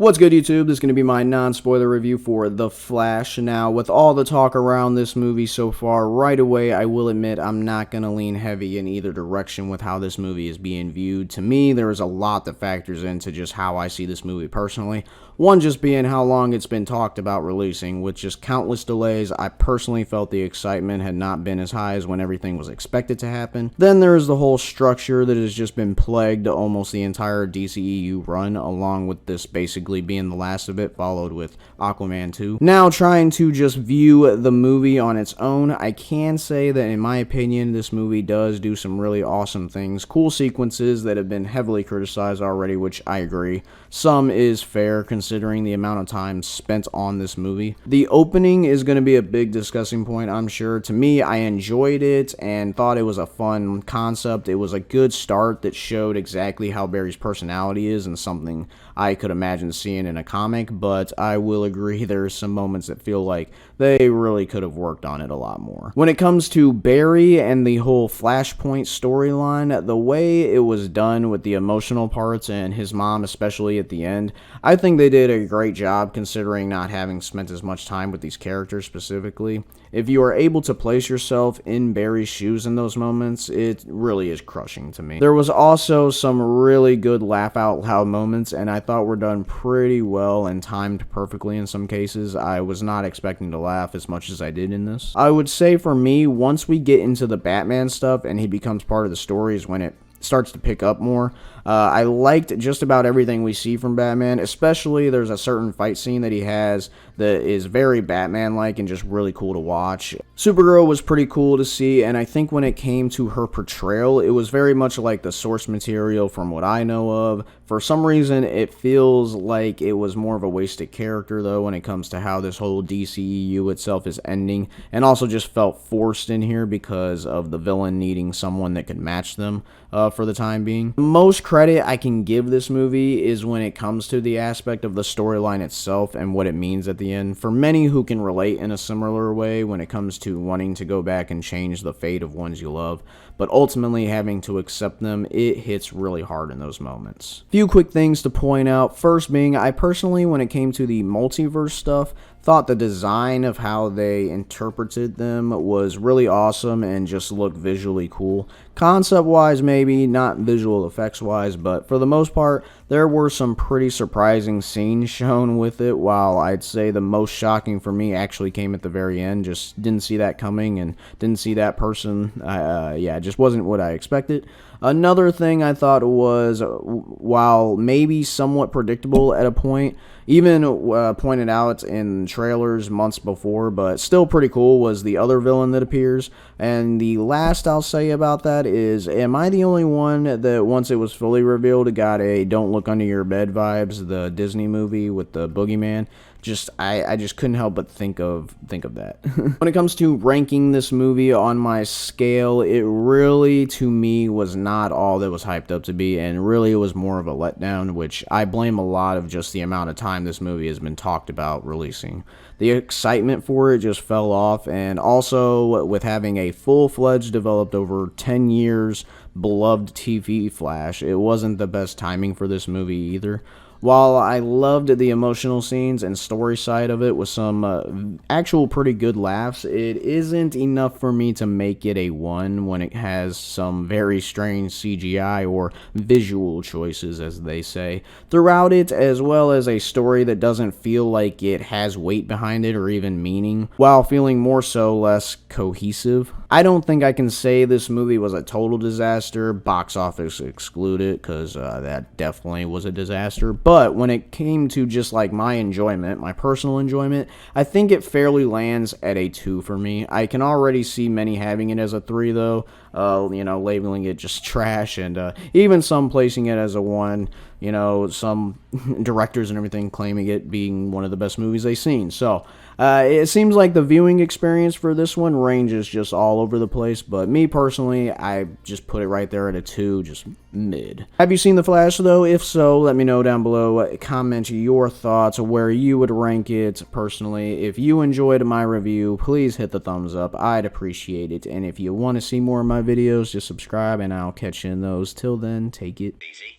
What's good, YouTube? This is going to be my non-spoiler review for The Flash. Now, with all the talk around this movie so far, right away, I will admit I'm not going to lean heavy in either direction with how this movie is being viewed. To me, there is a lot that factors into just how I see this movie personally. One just being how long it's been talked about releasing. With just countless delays, I personally felt the excitement had not been as high as when everything was expected to happen. Then there is the whole structure that has just been plagued almost the entire DCEU run, along with this basically being the last of it, followed with Aquaman 2. Now, trying to just view the movie on its own, I can say that in my opinion, this movie does do some really awesome things. Cool sequences that have been heavily criticized already, which I agree. Some is fair considering the amount of time spent on this movie. The opening is going to be a big discussing point, I'm sure. To me, I enjoyed it and thought it was a fun concept. It was a good start that showed exactly how Barry's personality is and something I could imagine seeing in a comic, but I will agree there's some moments that feel like they really could have worked on it a lot more. When it comes to Barry and the whole Flashpoint storyline, the way it was done with the emotional parts and his mom especially at the end, I think they did a great job considering not having spent as much time with these characters specifically. If you are able to place yourself in Barry's shoes in those moments, it really is crushing to me. There was also some really good laugh out loud moments, and I thought were done pretty well and timed perfectly in some cases. I was not expecting to laugh as much as I did in this. I would say for me, once we get into the Batman stuff and he becomes part of the story is when it starts to pick up more. I liked just about everything we see from Batman, especially there's a certain fight scene that he has that is very Batman-like and just really cool to watch. Supergirl was pretty cool to see, and I think when it came to her portrayal, it was very much like the source material from what I know of. For some reason, it feels like it was more of a wasted character, though, when it comes to how this whole DCEU itself is ending, and also just felt forced in here because of the villain needing someone that could match them for the time being. Most credit I can give this movie is when it comes to the aspect of the storyline itself and what it means at the end. For many who can relate in a similar way when it comes to wanting to go back and change the fate of ones you love, but ultimately having to accept them, it hits really hard in those moments. Few quick things to point out. First being, I personally, when it came to the multiverse stuff, thought the design of how they interpreted them was really awesome and just looked visually cool. Concept-wise, maybe, not visual effects-wise, but for the most part, there were some pretty surprising scenes shown with it, while I'd say the most shocking for me actually came at the very end. Just didn't see that coming and didn't see that person. Yeah, it just wasn't what I expected. Another thing I thought was, while maybe somewhat predictable at a point, even pointed out in trailers months before, but still pretty cool, was the other villain that appears. And the last I'll say about that is, am I the only one that once it was fully revealed, got a Don't Look Under Your Bed vibes, the Disney movie with the boogeyman? I just couldn't help but think of that. When it comes to ranking this movie on my scale, it really, to me, was not all that was hyped up to be, and really it was more of a letdown, which I blame a lot of just the amount of time this movie has been talked about releasing. The excitement for it just fell off, and also with having a full-fledged, developed over 10 years, beloved TV Flash, it wasn't the best timing for this movie either. While I loved the emotional scenes and story side of it with some actual pretty good laughs, it isn't enough for me to make it a 1 when it has some very strange CGI or visual choices, as they say, throughout it, as well as a story that doesn't feel like it has weight behind it or even meaning, while feeling more so less cohesive. I don't think I can say this movie was a total disaster, box office excluded, because that definitely was a disaster. But when it came to just like my enjoyment, my personal enjoyment, I think it fairly lands at a 2 for me. I can already see many having it as a 3 though, labeling it just trash, and even some placing it as a 1. Some directors and everything claiming it being one of the best movies they've seen. So it seems like the viewing experience for this one ranges just all over the place, but me personally, I just put it right there at a 2, just mid. Have you seen The Flash though? If so, let me know down below. Comment your thoughts where you would rank it personally. If you enjoyed my review, please hit the thumbs up. I'd appreciate it. And if you want to see more of my videos, just subscribe and I'll catch you in those. Till then, take it easy.